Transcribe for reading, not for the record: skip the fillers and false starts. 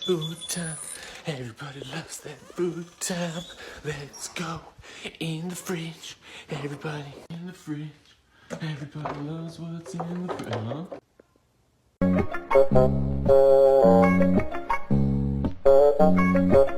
food time. Everybody loves that food time. Let's go in the fridge. Everybody in the fridge. Everybody loves what's in the fridge. Huh?